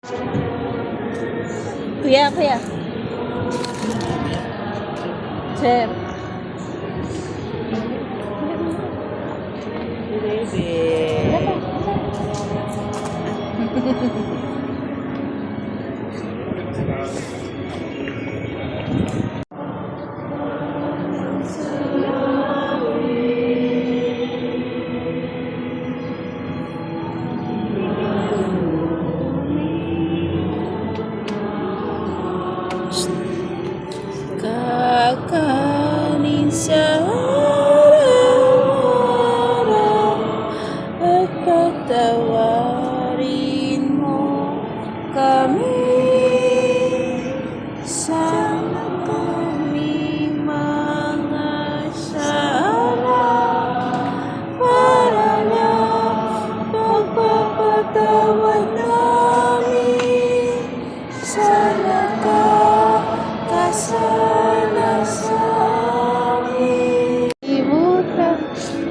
Kuya. Sir. Kakanin sa araw-araw at patawarin mo kami. Sana kami mga sala para lang pagpapatawad namin. Sana ka kasala sa amin. Ibutan,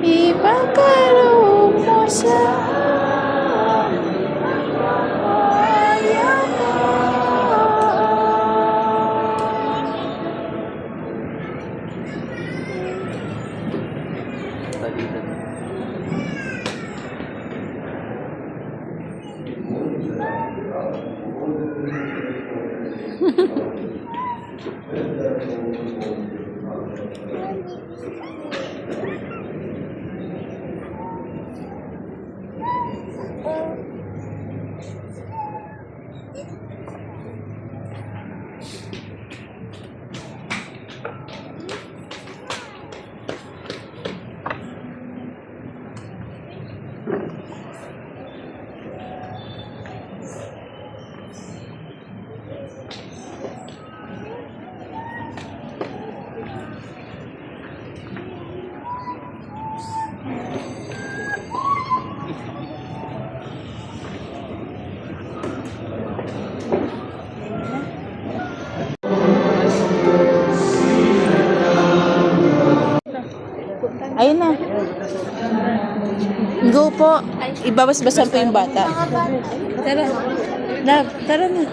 ipagkaroon mo sa ayan mo. Ayun na. Go po. Ibabasbasan po yung bata. Tara. Love, tara na.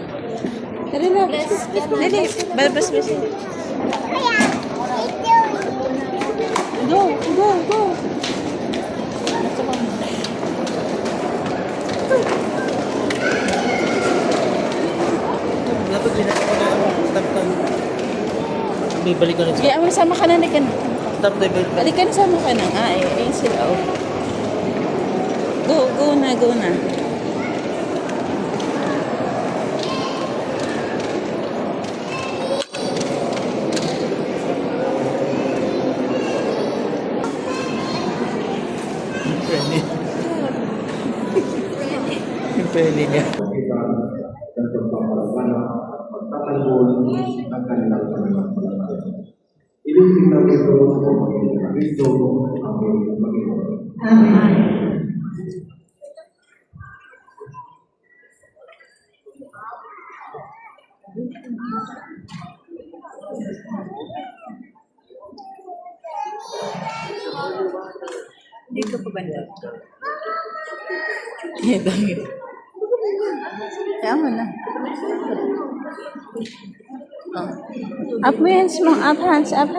Tara na. Dali, babasbasan. Go. Dapat binalik ko na tap-tap. May balik ko na siya. Kaya sama ka na. Tap-tap. Balikan sama ka na nga eh. Ayun sila oh. Go na. Yung pwede niya. Dan pagpapalaganap at pagtatanggol ng kanilang pagpapalaganap. Ilisin namin ito sa Panginoon na Kristo, ang aming Panginoon. Amen. Dito po banda. Dito. Tama na. Oh. Up hands mo. Up hands. Dali.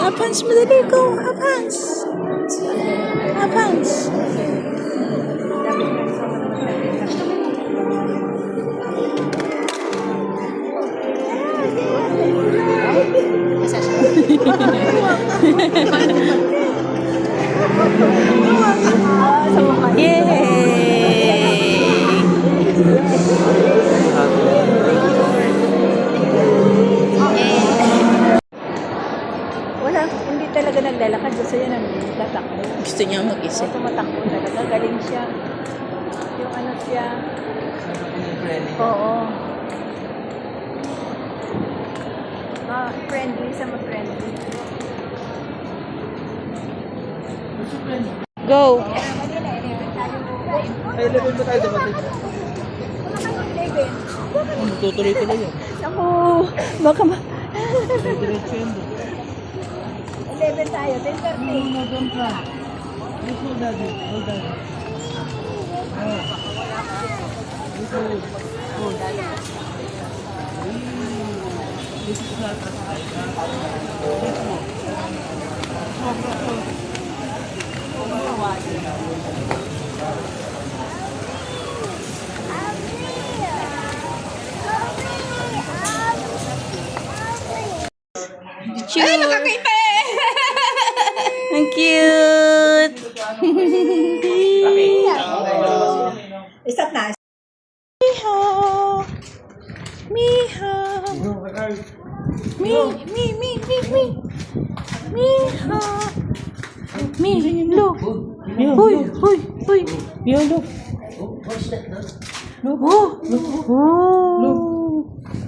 Up hands mo. Dali. Go. Up hands. Wala, hindi talaga naglalakad. Gusto niya nagtatakbo. Gusto niya mag-isa. Tumatakbo talaga. Galing siya. Yung ano siya. Oo. Friendly, sama friendly. Go! Ay, level ba tayo dapat? Tutuloy-tuloy yan. Ako, baka ma... Diretso yan. 11 tayo, 10:30. Doon ka. Hold daddy. Cute. Ay, nakakita eh! Ang cute! Isat na. Miho! Miho! Mi! Miho! Mi! Look! Huy! Huy! Huy! Yo, look. Oh! Oh!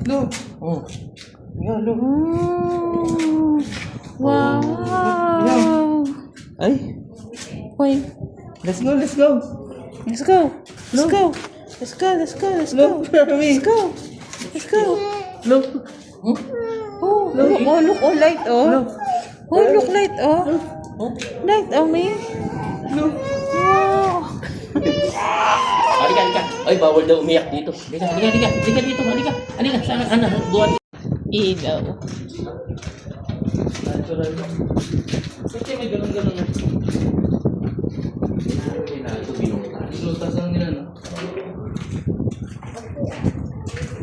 Look. Oh. Yo, look. Oh! Wow! Ay. Hoy! Let's go, let's go. Let's go! Let's go! Let's go! Let's go! Let's go! Look, Rami. Let's go! Let's go! Look. Oh! Look! Oh! Look! Oh! Light! Oh! Look. Oh! Look! Light! Oh! Oh. Light! Oh! Me! Look. Wow! Halika, halika. Ay, bawal daw umiyak dito. Halika, halika, halika. Halika dito, halika. Halika, sa ano, buwan. Ilaw. Natural. Kasi may ganun-ganun. Lutas lang nila, no?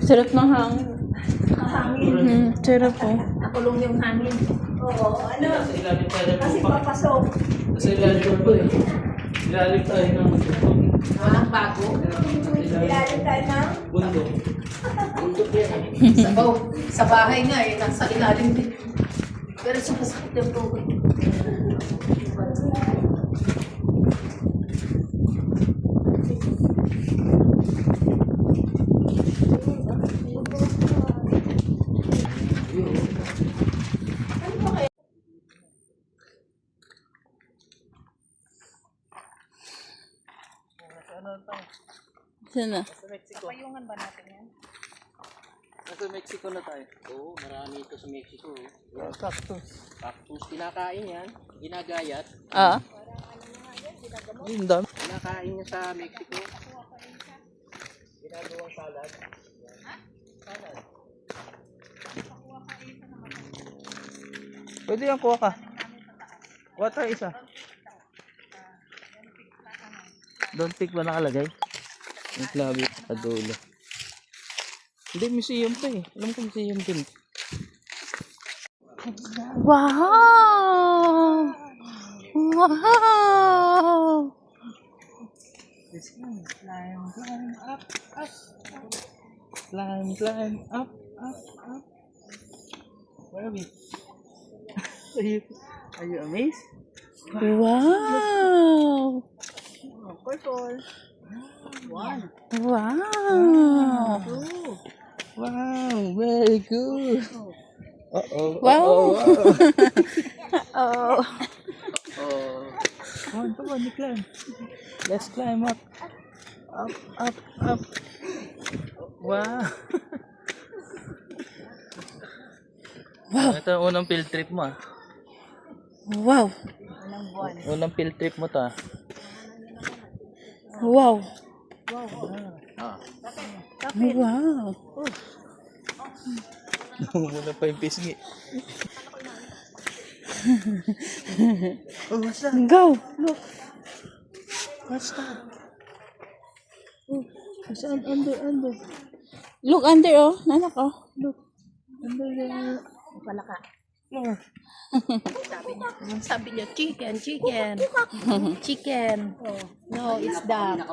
Sarap ng hangin. Sarap oh. Nakulong yung hangin. Oo, ano? Sa ilalim tayo ng Kasi lupa. papasok. Sa ilalim po eh. Ilalim tayo ng Bago. Ilalim tayo ng bundok. sabaw. Sa bahay nga eh, nasa ilalim din. Pero sumasakit yung tuhod. Sana. Payungan ba natin yan? Nasa Mexico na tayo. Oo, marami ito sa Mexico. Cactus. Cactus, kinakain yan. Ginagayat. Ah. Yung dami. Kinakain niya sa Mexico. Ginagawang salad. Pwede yan, kuha ka. Kuha tayo isa. Don't pick ba nakalagay? Yung klabi sa dulo. Hindi, museum to eh. Alam ko museum din. Wow! Wow! Climb up, up. Climb up, up, up. Where are we? Are you amazed? Wow! Purple. One. Wow! Wow, very good. Uh-oh. Wow! Uh-oh. Oh. Come on, you climb. Let's climb up. Up, up, up. Wow. Wow! Ito ang unang field trip mo ah. Wow! Unang field trip mo to ah. Wow! Wow! Muna pa yung pisngi. Oh, what's that? Go! Look. What's that? Oh, what's that? Under. Look under oh. Nanak oh. Look. Under the Palaka. floor. Sabi niya, chicken. Chicken. Oh. No, it's duck.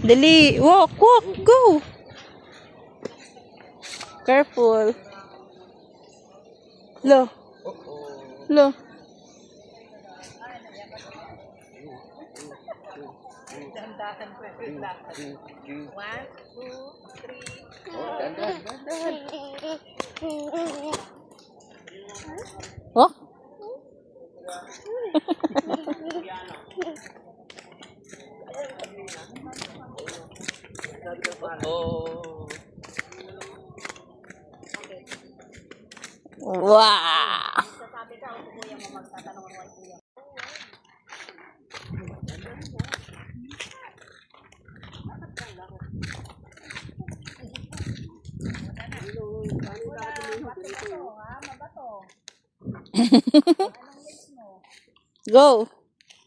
Dali! Walk! Go! Careful. Lo. Lo. Dandahan ko yung lakad. 1, 2, 3. Oh? Oh. Wow! Go!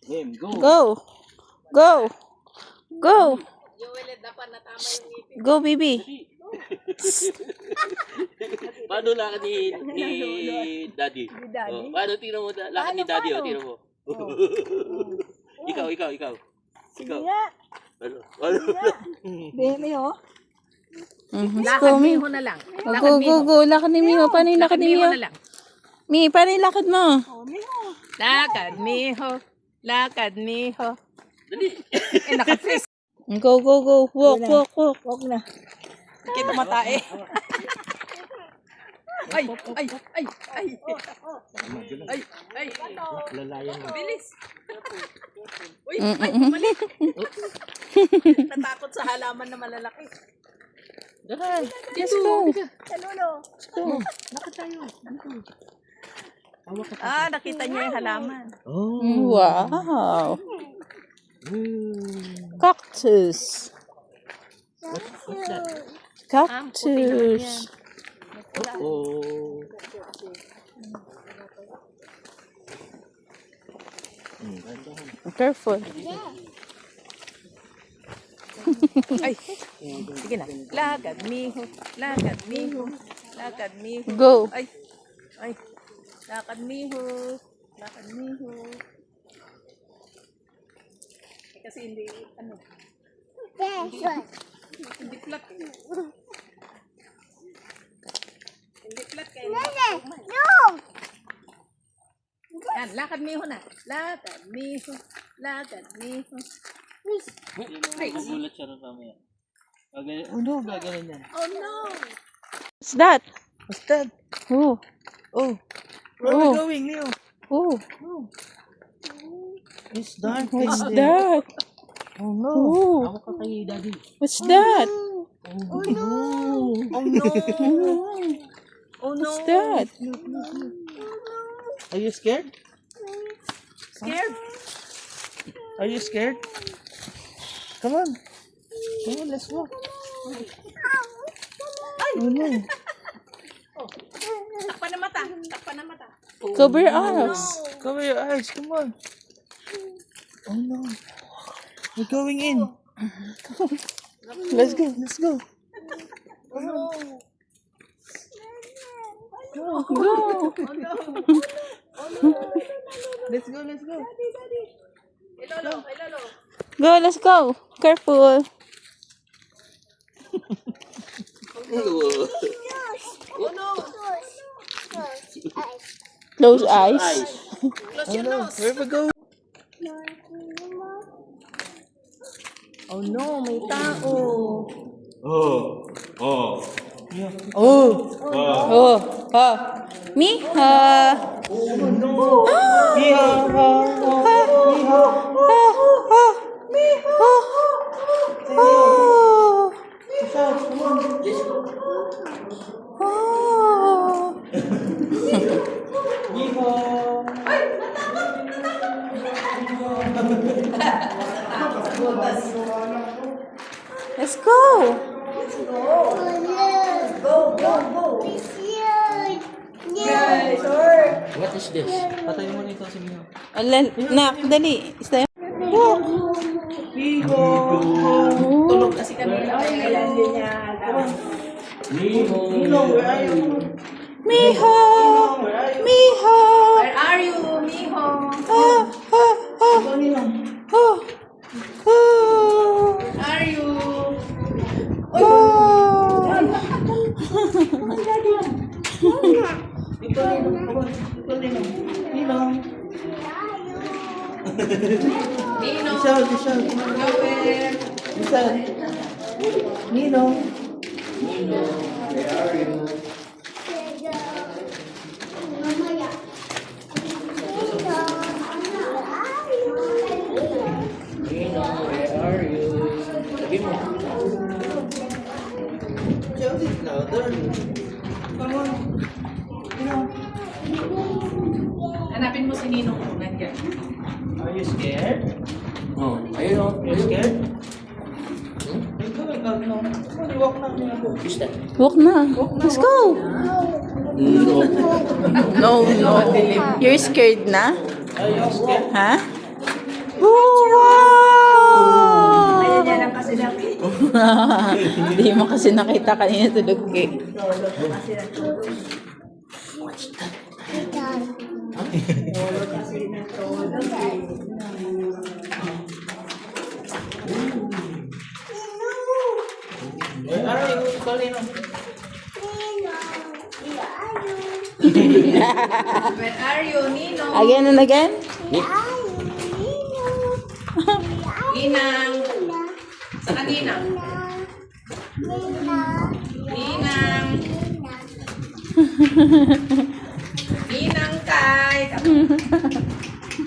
Game, go. Go! Go! Go! Joel, dapat natama yung ngipin. Go, baby! Paano lakad ni Daddy? Ni Daddy? Oh, paano tingnan mo lakad ni Daddy? Oh, tingnan mo. Ikaw. Sige Ikaw. nga! Ano? Baby, oh. Let's Lakad go, Mi. Miho na lang. Go, go, go. Lakad ni Miho. Paano yung lakad ni Miho? na lang. Mi, paano yung lakad mo? Lakad Miho. Lakad Miho. Dali. Eh, naka-freeze. Go, go, go. Walk, walk, walk. Walk na. Kita matae. Ay, ay, ay, ay. Ay, ay. Lalayan mo. Bilis. Uy, ay, mali. Natakot sa halaman na malalaki. Let's go. Let's go. Ah, nakita niya yung halaman. Wow. Cactus. What's that? Cactus. Oh. Careful. Ay, sige na. Lakad Miho. Lakad Miho. Lakad Miho. Go. Ay, ay. Lakad Miho. Lakad Miho. Eh, kasi hindi, ano. Hindi flat. Hindi flat kayo. Yan, lakad Miho na. Lakad Miho. Lakad Miho. Magulat siya rin mamaya. Ano? Gaganin yan. Oh no! What's that? What's that? Oh. Oh. Where are we going, Leo? Oh. It's dark. What's that? Oh no. Oh. Ako ka kay Daddy. What's that? Oh no. Oh no! Oh no! What's that? Are you scared? Scared? Are you scared? Come on. Come on, let's walk. Oh no. Takpan na mata. Takpan na mata. Cover your eyes. Cover your eyes. Come on. Oh no. We're going in. Let's go. Let's go. Go. Let's go. Let's go. Hey Lolo, hey Lolo. Go, let's go. Careful. Close eyes. Close your nose. Where we go? Oh no, may tao. Oh. Oh, ha. Miha. Let's go. What is this? Patay mo nito si Mio. Nak, dali. Stay. Walk. Tulog kasi kanina. Kaya hindi niya alam. Where are you? Miha. Miha. Where are you, Miho? Ah, ah, ah. Oh. Oh. Where are you? Oh. Ikaw, Nino. Shout, shout. Joel. Shout. Nino. Nino, where are you? Sabi mo. Shout it louder. Come on. Hanapin mo si Nino kung nandiyan. Are you scared? Oh, ayun o. Are you scared? Ikaw, ikaw, no. Walk na niya ako. Bista. Walk na. Let's go. No. No, no. You're scared na? Are you scared? Ha? Oh, wow! Ayan lang kasi nakita. Hindi mo kasi nakita kanina tulog eh. Where are you? Ikaw, Nino. Where are you, Nino? Again and again? Ninang. Saan Ninang? Ninang. Ninang Kai.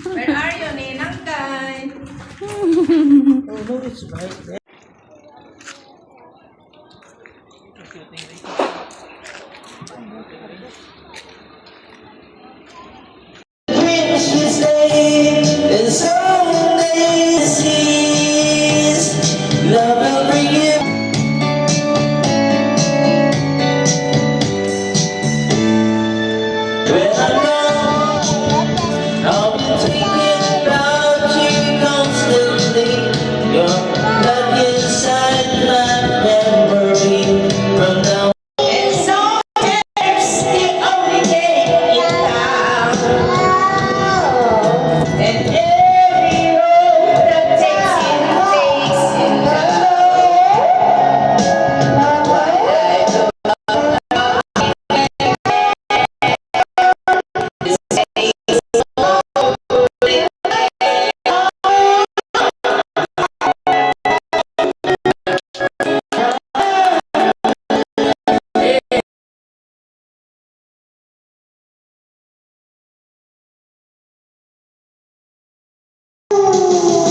Where are you, Ninang Kai? Oh, no, it's right there. Precious day and someday seas love will bring you. When I'm gone, I'll be thinking about you constantly. You're back inside my memory from now. And sometimes the only day in town. And every road that takes in love.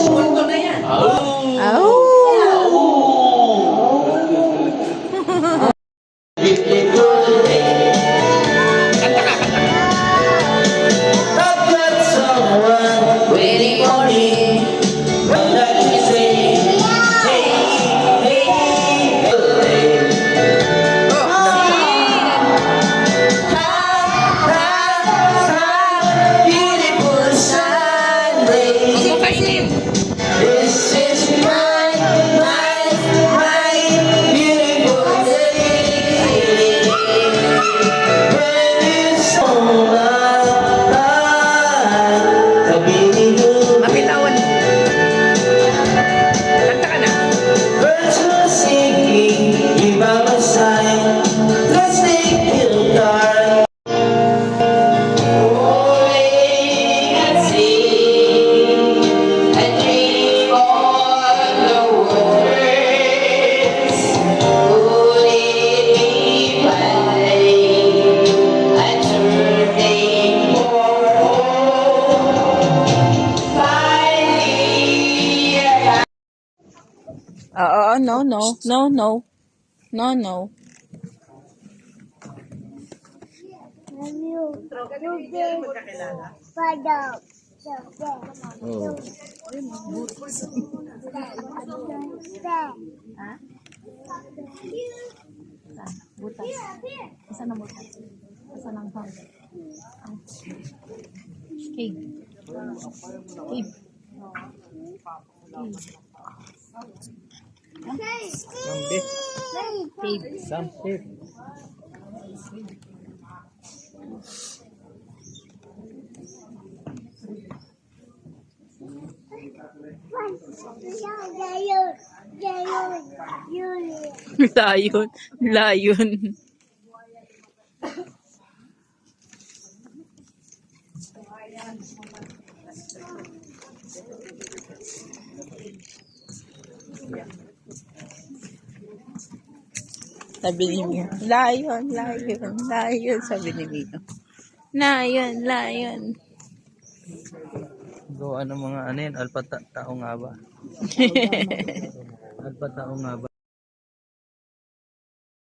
Mundo na yan. Oh! I've got someone waiting for me. I'd like to say, hey, hey, hey. Beautiful Sunday. This is my beautiful day. When you saw my Mapitawan. Kanta ka na. birds were singing, you by my side. Let's take it apart. Rolling at sea, and dream on the waters. Could it be mine? And turning for home. Finally, Oo, no, no, no, no. No, no. Oh. Sampit. Layon. Layon. Sabi ni Mio, lion, lion, lion, sabi ni Mio. Lion, lion. Gawa ng mga ano yan, alpha tao nga ba? Alpha tao nga ba?